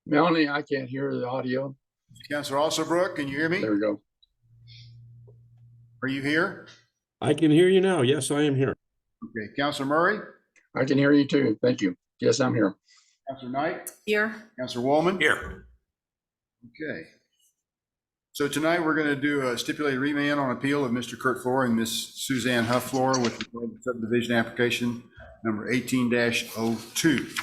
Melanie, I can't hear the audio. Councilor Alsobrook, can you hear me? There we go. Are you here? I can hear you now. Yes, I am here. Okay, Councilor Murray, I can hear you too. Thank you. Yes, I'm here. Councilor Knight, Here. Councilor Woolman. Here. Okay. So tonight we're going to do a stipulated remand on appeal of Mr. Kurt Floor and Miss Suzanne Huff Floor with regard to subdivision application number 18-02.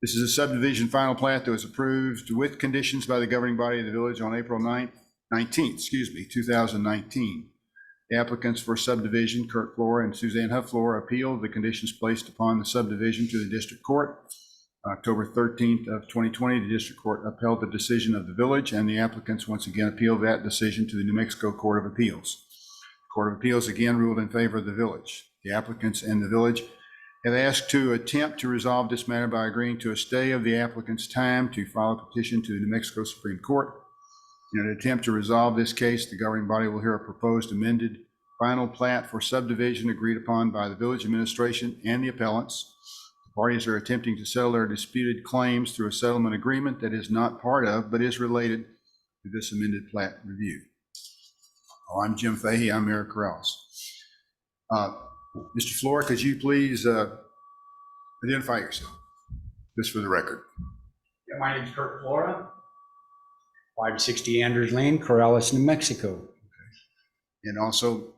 This is a subdivision final plat that was approved with conditions by the governing body of the village on April 19th, 2019. The applicants for subdivision, Kurt Floor and Suzanne Huff Floor, appealed the conditions placed upon the subdivision to the district court. October 13th of 2020, the district court upheld the decision of the village, and the applicants once again appealed that decision to the New Mexico Court of Appeals. The Court of Appeals again ruled in favor of the village. The applicants and the village have asked to attempt to resolve this matter by agreeing to a stay of the applicant's time to file a petition to the New Mexico Supreme Court. In an attempt to resolve this case, the governing body will hear a proposed amended final plat for subdivision agreed upon by the village administration and the appellants. The parties are attempting to settle their disputed claims through a settlement agreement that is not part of, but is related to this amended plat review. I'm Jim Fahey. I'm Mayor Corrales. Mr. Floor, could you please identify yourself, just for the record? Yeah, my name is Kurt Flora, 560 Andrews Lane, Corrales, New Mexico. Okay. And also,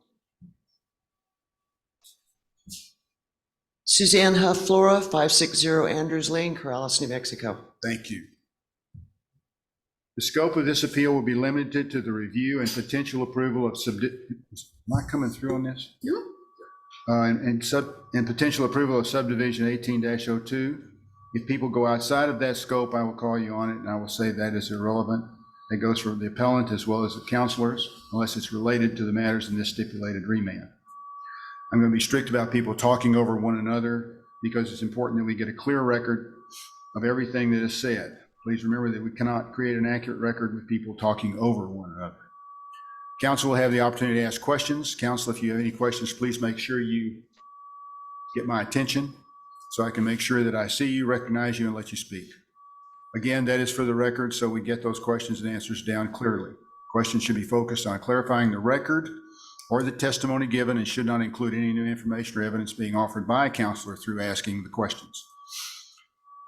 Suzanne Huff Flora, 560 Andrews Lane, Corrales, New Mexico. thank you. The scope of this appeal will be limited to the review and potential approval of am I coming through on this? Yeah. And potential approval of subdivision 18-02. If people go outside of that scope, I will call you on it, and I will say that is irrelevant. That goes for the appellant as well as the counselors, unless it's related to the matters in this stipulated remand. I'm going to be strict about people talking over one another because it's important that we get a clear record of everything that is said. Please remember that we cannot create an accurate record with people talking over one another. Council will have the opportunity to ask questions. Council, if you have any questions, please make sure you get my attention so I can make sure that I see you, recognize you, and let you speak. Again, that is for the record, so we get those questions and answers down clearly. Questions should be focused on clarifying the record or the testimony given and should not include any new information or evidence being offered by a counselor through asking the questions.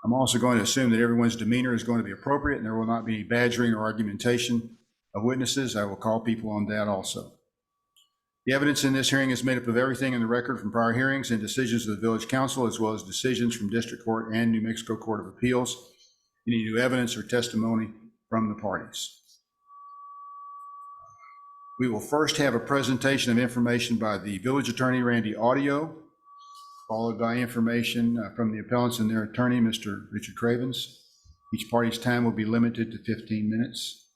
I'm also going to assume that everyone's demeanor is going to be appropriate and there will not be any badgering or argumentation of witnesses. I will call people on that also. The evidence in this hearing is made up of everything in the record from prior hearings and decisions of the village council, as well as decisions from district court and New Mexico Court of Appeals. Any new evidence or testimony from the parties. We will first have a presentation of information by the village attorney, Randy Audio, followed by information from the appellants and their attorney, Mr. Richard Cravens. Each party's time will be limited to 15 minutes.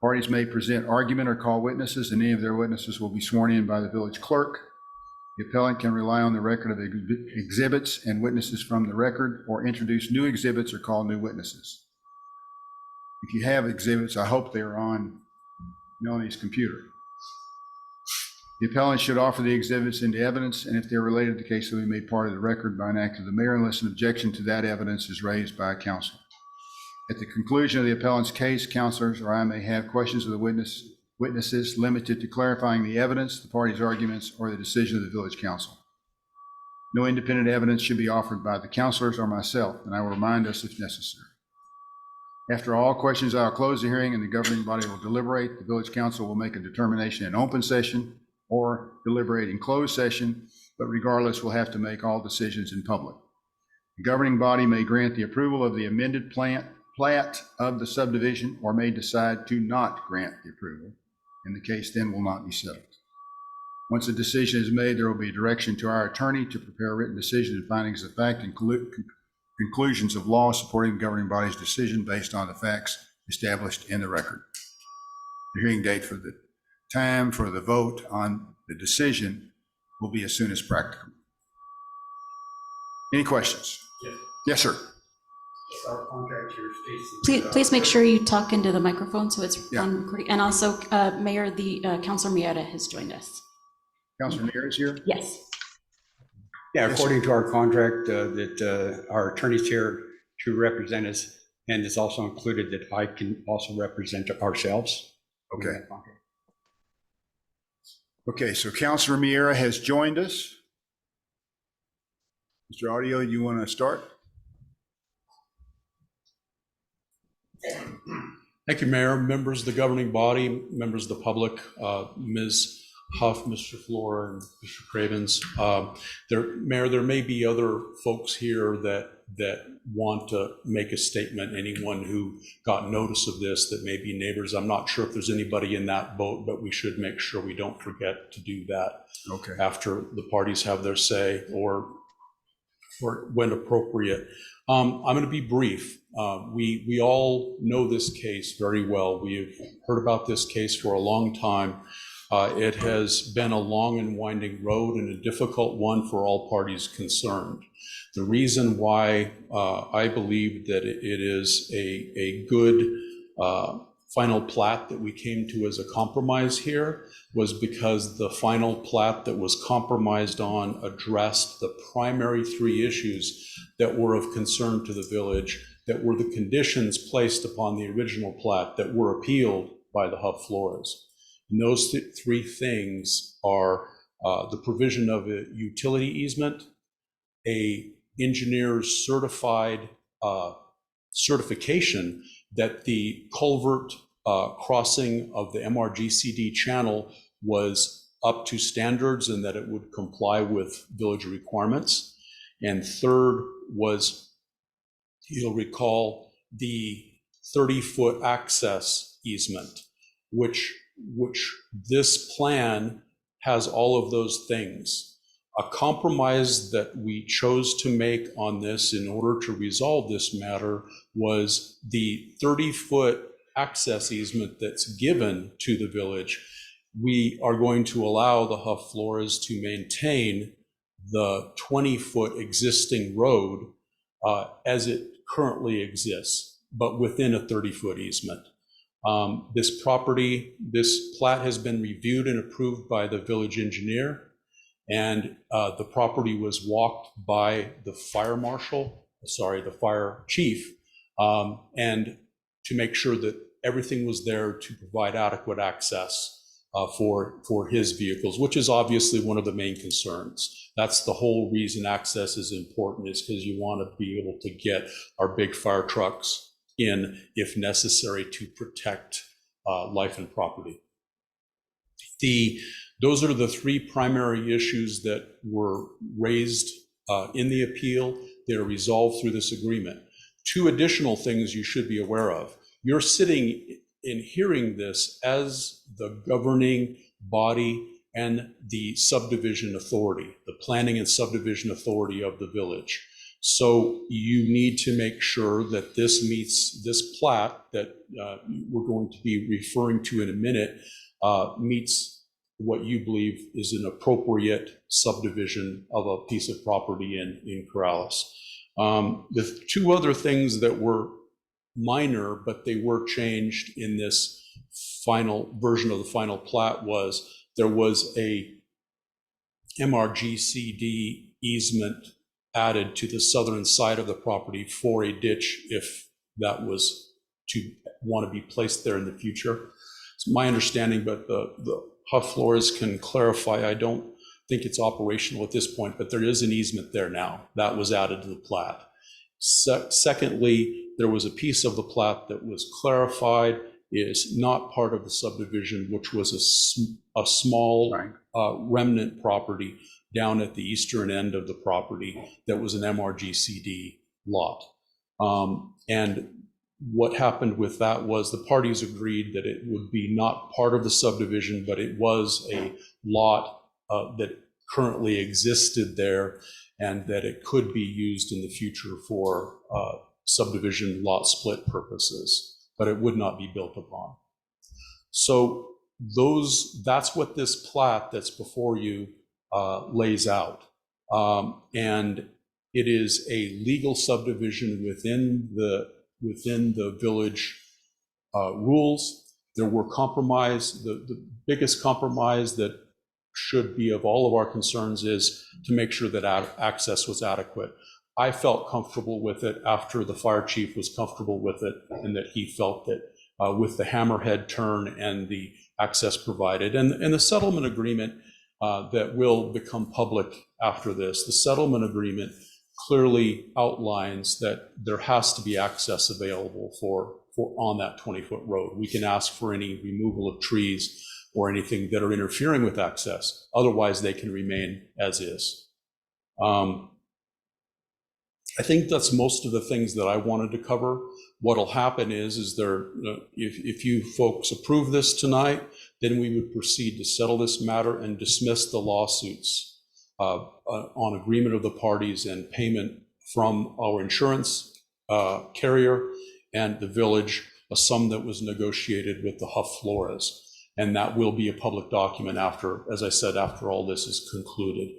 Parties may present argument or call witnesses, and any of their witnesses will be sworn in by the village clerk. The appellant can rely on the record of exhibits and witnesses from the record, or introduce new exhibits or call new witnesses. If you have exhibits, I hope they're on Melanie's computer. The appellant should offer the exhibits into evidence, and if they're related to the case, they'll be made part of the record by an act of the mayor unless an objection to that evidence is raised by a counselor. At the conclusion of the appellant's case, counselors or I may have questions of the witnesses limited to clarifying the evidence, the party's arguments, or the decision of the village council. No independent evidence should be offered by the counselors or myself, and I will remind us if necessary. After all questions, I'll close the hearing and the governing body will deliberate. The village council will make a determination in open session or deliberate in closed session, but regardless, we'll have to make all decisions in public. The governing body may grant the approval of the amended plat of the subdivision or may decide to not grant the approval, and the case then will not be settled. Once a decision is made, there will be direction to our attorney to prepare a written decision and findings of fact and conclusions of law supporting the governing body's decision based on the facts established in the record. The hearing date for the time for the vote on the decision will be as soon as practical. Any questions? Yes. Yes, sir. Our contract here states. Please make sure you talk into the microphone so it's Yeah. on recording. And also, Mayor, Councilor Mieta has joined us. Councilor Neer is here. Yes. Yeah, according to our contract, that our attorney's here to represent us, and it's also included that I can also represent ourselves. Okay. Okay, so Councilor Miera has joined us. Mr. Audio, you want to start? Thank you, Mayor, members of the governing body, members of the public, Ms. Huff, Mr. Flora, and Mr. Cravens. Mayor, there may be other folks here that want to make a statement. Anyone who got notice of this that may be neighbors. I'm not sure if there's anybody in that boat, but we should make sure we don't forget to do that Okay. after the parties have their say or when appropriate. I'm going to be brief. We all know this case very well. We've heard about this case for a long time. It has been a long and winding road and a difficult one for all parties concerned. The reason why I believe that it is a good final plat that we came to as a compromise here was because the final plat that was compromised on addressed the primary three issues that were of concern to the village, that were the conditions placed upon the original plat that were appealed by the Huff Floras. And those three things are the provision of a utility easement, a engineer's certified certification that the culvert crossing of the MRGCD channel was up to standards and that it would comply with village requirements. And third was, you'll recall, the 30-foot access easement, which this plan has all of those things. A compromise that we chose to make on this in order to resolve this matter was the 30-foot access easement that's given to the village. We are going to allow the Huff Floras to maintain the 20-foot existing road as it currently exists, but within a 30-foot easement. This property, this plat has been reviewed and approved by the village engineer, and the property was walked by the fire chief, and to make sure that everything was there to provide adequate access for his vehicles, which is obviously one of the main concerns. That's the whole reason access is important, is because you want to be able to get our big fire trucks in if necessary to protect life and property. Those are the three primary issues that were raised in the appeal. They are resolved through this agreement. Two additional things you should be aware of. You're sitting in hearing this as the governing body and the subdivision authority, the planning and subdivision authority of the village. So you need to make sure that this meets, this plat that we're going to be referring to in a minute, meets what you believe is an appropriate subdivision of a piece of property in Corrales. The two other things that were minor, but they were changed in this final version of the final plat was there was a MRGCD easement added to the southern side of the property for a ditch if that was to want to be placed there in the future. It's my understanding, but the Huff Floras can clarify. I don't think it's operational at this point, but there is an easement there now. That was added to the plat. Secondly, there was a piece of the plat that was clarified is not part of the subdivision, which was a small remnant property down at the eastern end of the property that was an MRGCD lot. And what happened with that was the parties agreed that it would be not part of the subdivision, but it was a lot that currently existed there and that it could be used in the future for subdivision lot split purposes, but it would not be built upon. So that's what this plat that's before you lays out. And It is a legal subdivision within the village rules. There were compromise. The biggest compromise that should be of all of our concerns is to make sure that access was adequate. I felt comfortable with it after the fire chief was comfortable with it, and that he felt that with the hammerhead turn and the access provided and the settlement agreement that will become public after this, the settlement agreement clearly outlines that there has to be access available for on that 20-foot road. We can ask for any removal of trees or anything that are interfering with access. Otherwise, they can remain as is. I think that's most of the things that I wanted to cover. What'll happen is there, if you folks approve this tonight, then we would proceed to settle this matter and dismiss the lawsuits on agreement of the parties and payment from our insurance carrier and the village, a sum that was negotiated with the Huff Flores. And that will be a public document after, as I said, after all this is concluded.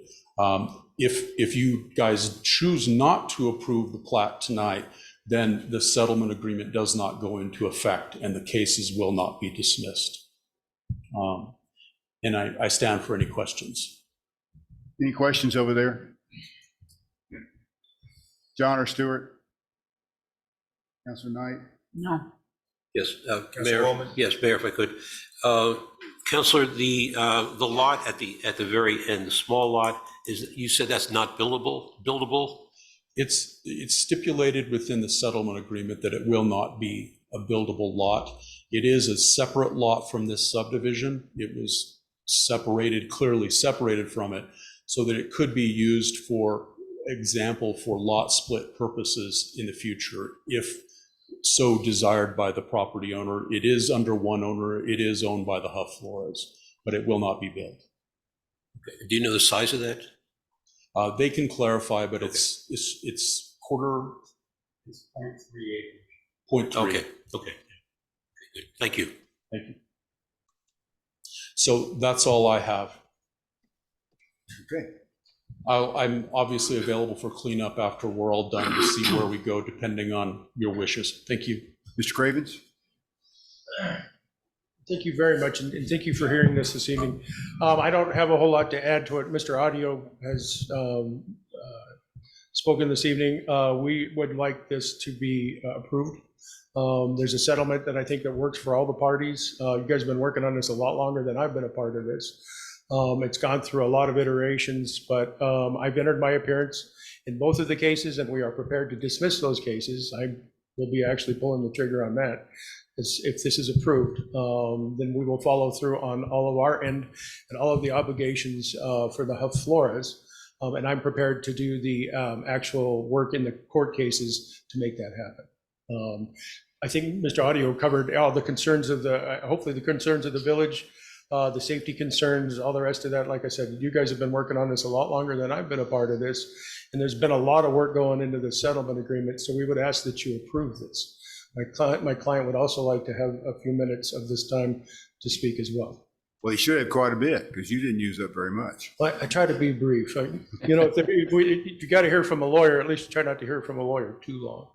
If you guys choose not to approve the plat tonight, then the settlement agreement does not go into effect and the cases will not be dismissed. And I stand for any questions. Any questions over there? John or Stewart? Councilor Knight? No. Yes, Mayor. Yes, Mayor, if I could. Councilor, the lot at the very end, the small lot, you said that's not buildable? It's stipulated within the settlement agreement that it will not be a buildable lot. It is a separate lot from this subdivision. It was clearly separated from it, so that it could be used for example for lot split purposes in the future if so desired by the property owner. It is under one owner. It is owned by the Huff Flores, but it will not be built. Okay. Do you know the size of that? They can clarify, but it's quarter. It's 0.3 acres. 0.3. Okay. Okay. Good. Thank you. Thank you. So that's all I have. Okay. I'm obviously available for cleanup after we're all done to see where we go, depending on your wishes. Thank you. Mr. Cravens? Thank you very much, and thank you for hearing this evening. I don't have a whole lot to add to it. Mr. Audio has spoken this evening. We would like this to be approved. There's a settlement that I think that works for all the parties. You guys have been working on this a lot longer than I've been a part of this. It's gone through a lot of iterations, but I've entered my appearance in both of the cases, and we are prepared to dismiss those cases. I will be actually pulling the trigger on that. If this is approved, then we will follow through on all of our end and all of the obligations for the Huff Flores. And I'm prepared to do the actual work in the court cases to make that happen. I think Mr. Audio covered all the concerns of hopefully the concerns of the village, the safety concerns, all the rest of that. Like I said, you guys have been working on this a lot longer than I've been a part of this. And there's been a lot of work going into the settlement agreement. So we would ask that you approve this. My client would also like to have a few minutes of this time to speak as well. Well, you should have quite a bit because you didn't use up very much. I try to be brief. If you got to hear from a lawyer, at least try not to hear from a lawyer too long.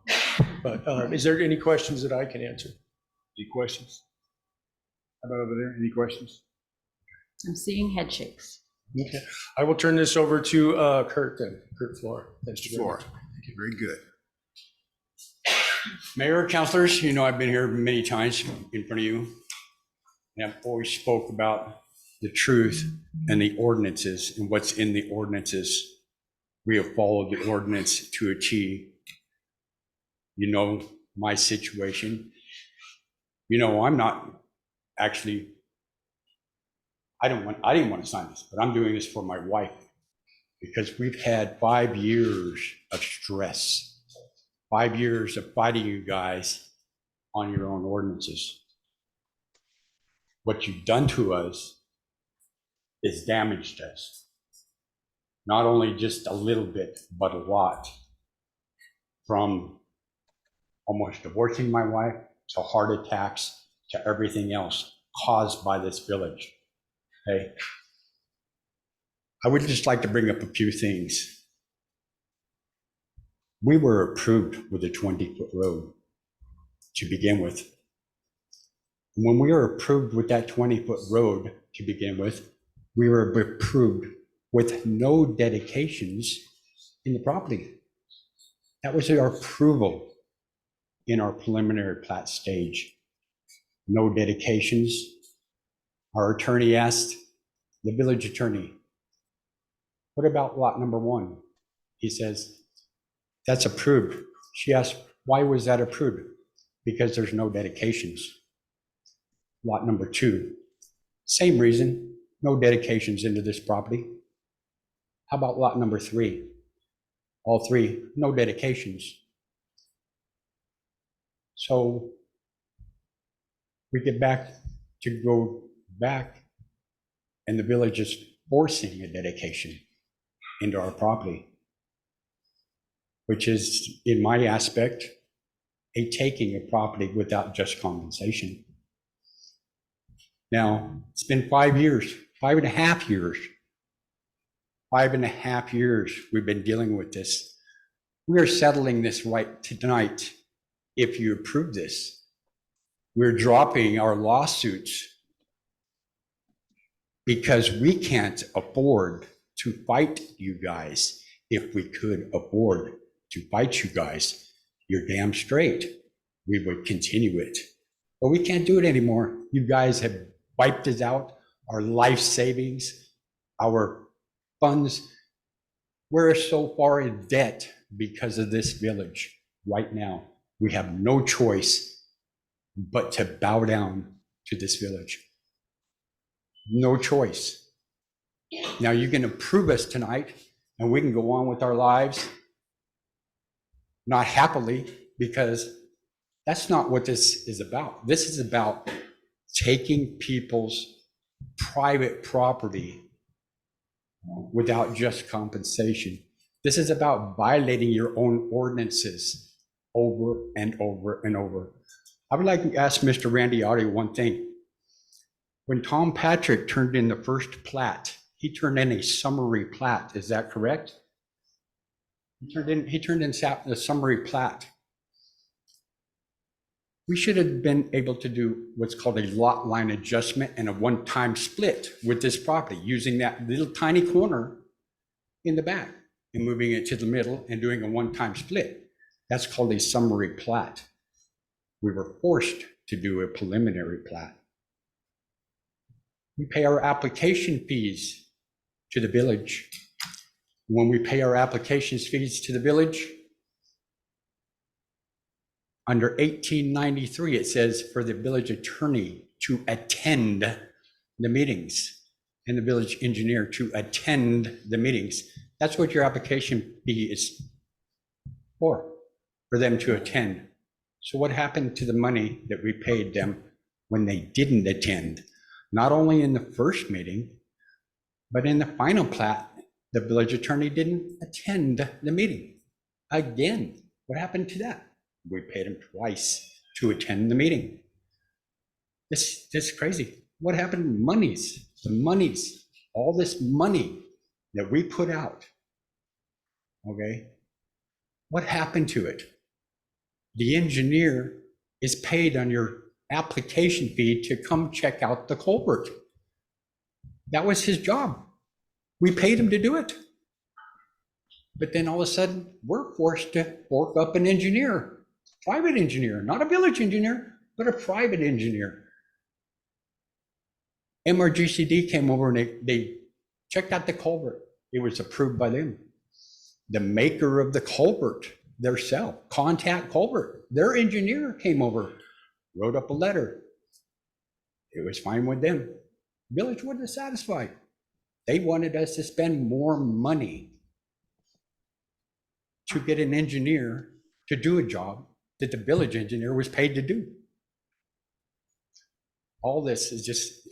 But is there any questions that I can answer? Any questions? How about over there? Any questions? I'm seeing head shakes. Okay. I will turn this over to Kurt then. Kurt Floor. Mr. Floor. Very good. Mayor, councilors, I've been here many times in front of you, and I've always spoke about the truth and the ordinances and what's in the ordinances. We have followed the ordinance to a T. My situation. I'm not actually, I didn't want to sign this, but I'm doing this for my wife because we've had 5 years of stress. 5 years of fighting you guys on your own ordinances. What you've done to us is damaged us. Not only just a little bit, but a lot. From almost divorcing my wife, to heart attacks, to everything else caused by this village. Okay? I would just like to bring up a few things. We were approved with a 20-foot road to begin with. When we were approved with that 20-foot road to begin with, we were approved with no dedications in the property. That was our approval in our preliminary plat stage. No dedications. Our attorney asked the village attorney, what about lot number 1? He says, that's approved. She asked, why was that approved? Because there's no dedications. Lot number 2, same reason, no dedications into this property. How about lot number 3? All 3, no dedications. So we get back to go back, and the village is forcing a dedication into our property, which is, in my aspect, a taking of property without just compensation. Now, it's been 5 years, 5.5 years. 5.5 years we've been dealing with this. We are settling this right tonight if you approve this. We're dropping our lawsuits because we can't afford to fight you guys. If we could afford to fight you guys, you're damn straight, we would continue it. But we can't do it anymore. You guys have wiped us out, our life savings, our funds. We're so far in debt because of this village right now. We have no choice but to bow down to this village. No choice. Now you can approve us tonight and we can go on with our lives, not happily, because that's not what this is about. This is about taking people's private property without just compensation. This is about violating your own ordinances over and over and over. I would like to ask Mr. Randy Oddie one thing. When Tom Patrick turned in the first plat, he turned in a summary plat, is that correct? He turned in the summary plat. We should have been able to do what's called a lot line adjustment and a one-time split with this property, using that little tiny corner in the back and moving it to the middle and doing a one-time split. That's called a summary plat. We were forced to do a preliminary plat. We pay our application fees to the village. When we pay our application fees to the village, under 1893, it says for the village attorney to attend the meetings and the village engineer to attend the meetings. That's what your application fee is for them to attend. So what happened to the money that we paid them when they didn't attend? Not only in the first meeting, but in the final plat, the village attorney didn't attend the meeting. Again, what happened to that? We paid him twice to attend the meeting. This is crazy. What happened? Monies, the monies, all this money that we put out, okay? What happened to it? The engineer is paid on your application fee to come check out the culvert. That was his job. We paid him to do it. But then all of a sudden, we're forced to fork up an engineer, private engineer, not a village engineer, but a private engineer. MRGCD came over and they checked out the culvert. It was approved by them. The maker of the culvert, their self, Contact Culvert, their engineer came over, wrote up a letter. It was fine with them. Village wasn't satisfied. They wanted us to spend more money to get an engineer to do a job that the village engineer was paid to do. All this is just,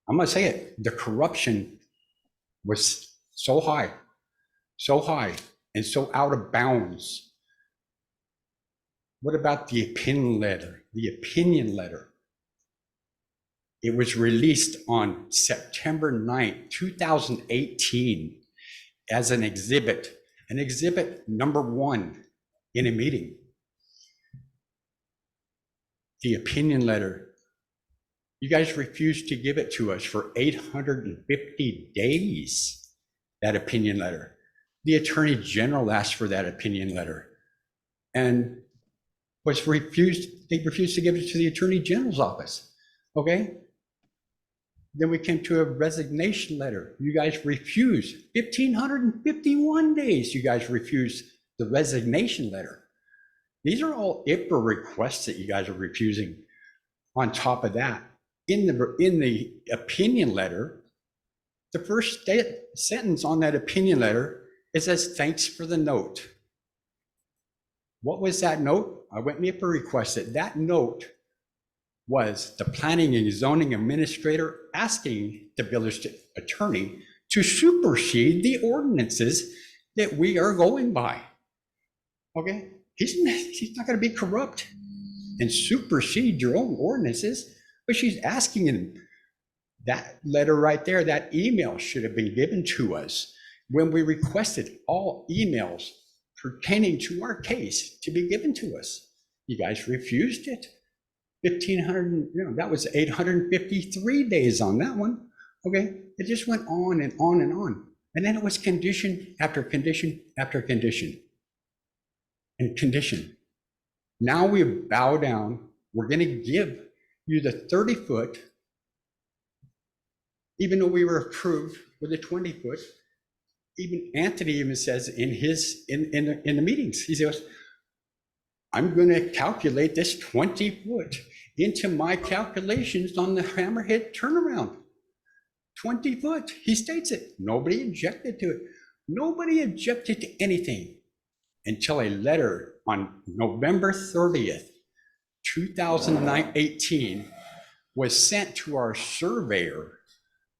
I'm gonna say it, the corruption was so high and so out of bounds. What about the opinion letter? The opinion letter. It was released on September 9th, 2018. as an exhibit number 1 in a meeting. The opinion letter. You guys refused to give it to us for 850 days, that opinion letter. The Attorney General asked for that opinion letter and they refused to give it to the Attorney General's office, okay? Then we came to a resignation letter. You guys refused, 1,551 days, you guys refused the resignation letter. These are all IPRA requests that you guys are refusing. On top of that, in the opinion letter, the first sentence on that opinion letter, it says, "Thanks for the note." What was that note? I went and IPRA requested. That note was the planning and zoning administrator asking the village attorney to supersede the ordinances that we are going by. Okay? He's not going to be corrupt and supersede your own ordinances, but she's asking him. That letter right there, that email should have been given to us when we requested all emails pertaining to our case to be given to us. You guys refused it. 1,500, that was 853 days on that one. Okay, it just went on and on and on. And then it was condition after condition after condition and condition. Now we bow down. We're going to give you the 30-foot, even though we were approved with a 20-foot. Even Anthony even says in the meetings, he says, "I'm going to calculate this 20-foot into my calculations on the Hammerhead turnaround." 20 foot, he states it. Nobody objected to it. Nobody objected to anything until a letter on November 30th, 2018 was sent to our surveyor.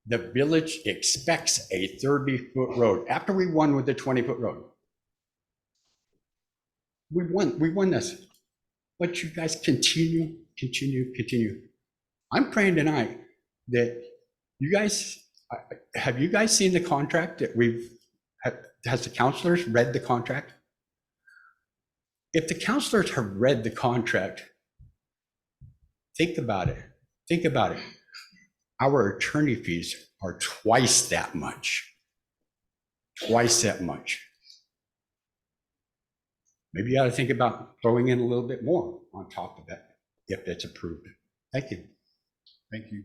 The village expects a 30-foot road after we won with the 20-foot road. We won this, but you guys continue. I'm praying tonight that you guys, have you guys seen the contract that has the counselors read the contract? If the counselors have read the contract, think about it. Our attorney fees are twice that much. Maybe you ought to think about throwing in a little bit more on top of that if it's approved. Thank you. Thank you.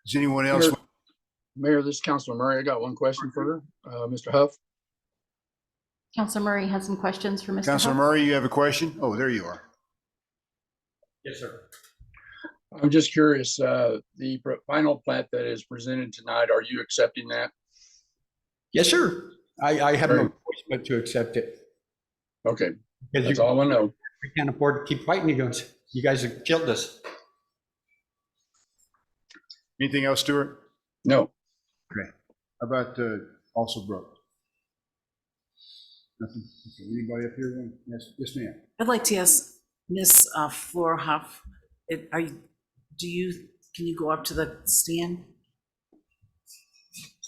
Does anyone else? Mayor, this is Councilor Murray. I got one question for her. Mr. Huff? Councilor Murray has some questions for Mr. Councilor Huff. Murray, you have a question? Oh, there you are. Yes, sir. I'm just curious, the final plat that is presented tonight, are you accepting that? Yes, sir. I have no Great. choice but to accept it. Okay, Because that's all I know. we can't afford to keep fighting you guys. You guys have killed us. Anything else, Stuart? No. How about also Brooke? Nothing? Okay, anybody up here? Yes, ma'am. I'd like to ask Ms. Flora Huff, can you go up to the stand?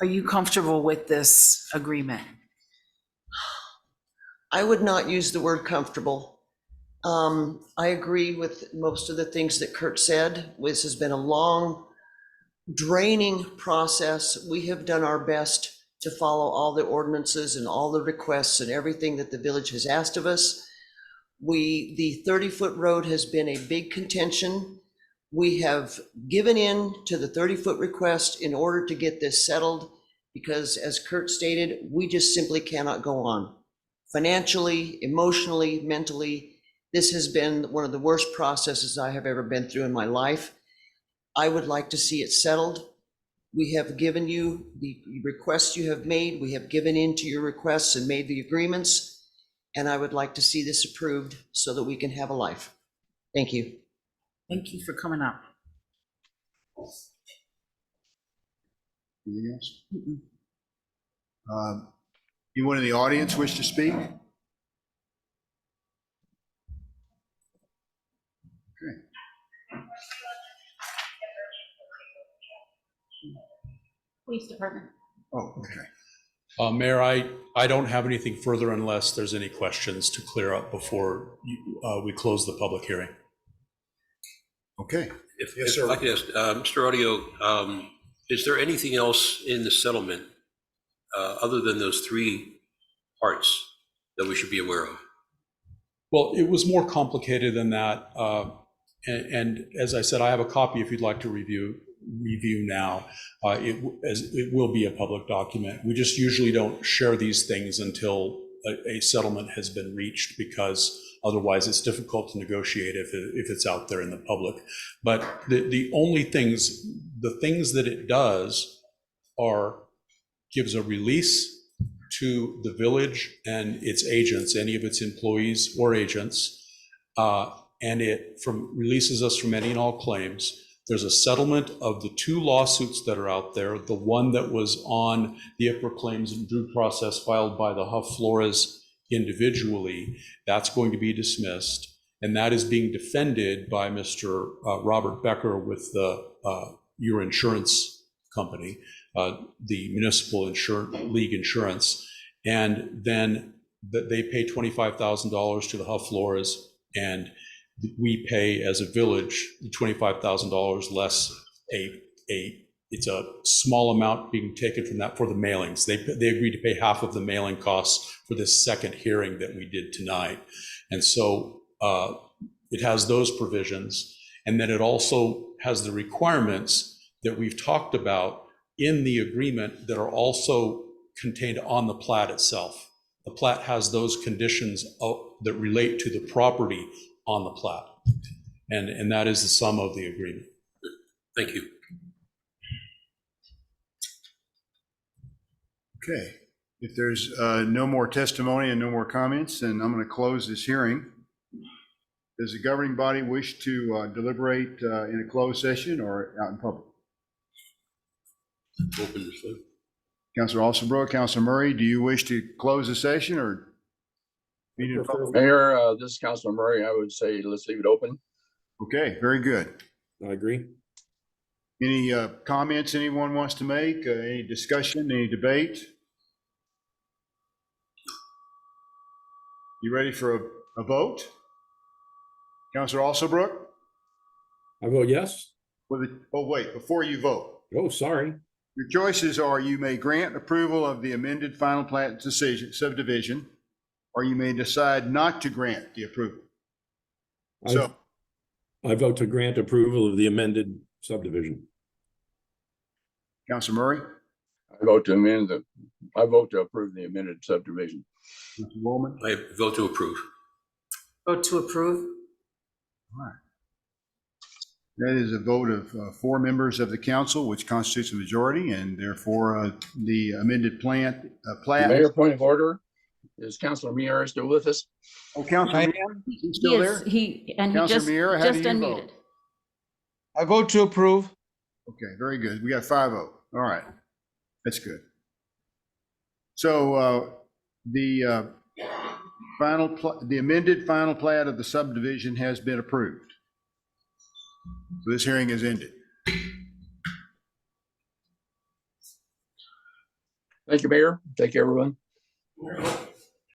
Are you comfortable with this agreement? I would not use the word comfortable. I agree with most of the things that Kurt said. This has been a long, draining process. We have done our best to follow all the ordinances and all the requests and everything that the village has asked of us. The 30-foot road has been a big contention. We have given in to the 30-foot request in order to get this settled because, as Kurt stated, we just simply cannot go on. Financially, emotionally, mentally, this has been one of the worst processes I have ever been through in my life. I would like to see it settled. We have given you the requests you have made. We have given in to your requests and made the agreements. And I would like to see this approved so that we can have a life. Thank you. Thank you for coming up. Anything else? Anyone in the audience wish to speak? Okay. Police Department. Oh, okay. Mayor, I don't have anything further unless there's any questions to clear up before we close the public hearing. Okay. If I could ask, Mr. Audio, is there anything else in the settlement other than those three parts that we should be aware of? Well, it was more complicated than that. And as I said, I have a copy if you'd like to review now. It will be a public document. We just usually don't share these things until a settlement has been reached, because otherwise it's difficult to negotiate if it's out there in the public. But the only things, the things that it does are gives a release to the village and its agents, any of its employees or agents, and it releases us from any and all claims. There's a settlement of the two lawsuits that are out there. The one that was on the ICRA claims and due process filed by the Huff Flores individually, that's going to be dismissed. And that is being defended by Mr. Robert Becker with your insurance company, the Municipal League Insurance. And then they pay $25,000 to the Huff Flores, and we pay as a village $25,000 less it's a small amount being taken from that for the mailings. They agreed to pay half of the mailing costs for this second hearing that we did tonight. And so it has those provisions. And then it also has the requirements that we've talked about in the agreement that are also contained on the plat itself. The plat has those conditions that relate to the property on the plat. And that is the sum of the agreement. Thank you. Okay. If there's no more testimony and no more comments, then I'm going to close this hearing. Does the governing body wish to deliberate in a closed session or out in public? Open to floor. Councilor Alsterbrook, Councilor Murray, do you wish to close the session or? Mayor, this is Councilor Murray. I would say let's leave it open. Okay, very good. I agree. Any comments anyone wants to make? Any discussion, any debate? You ready for a vote? Councilor Alsterbrook? I vote yes. Oh, wait, before you vote. Oh, sorry. Your choices are you may grant approval of the amended final plat subdivision, or you may decide not to grant the approval. So I vote to grant approval of the amended subdivision. Councilor Murray? I vote to approve the amended subdivision. Councilor Woolman? I vote to approve. Vote to approve. All right. That is a vote of 4 members of the council, which constitutes a majority, and therefore the amended plat. Mayor, point of order. Is Councilor Miera still with us? Oh, Councilor Miera, he's still there? He Councilor just Miera, how do you unmuted. vote? I vote to approve. Okay, very good. We got 5-0. All right, that's good. So the amended final plat of the subdivision has been approved. So this hearing is ended. Thank you, Mayor. Thank you, everyone.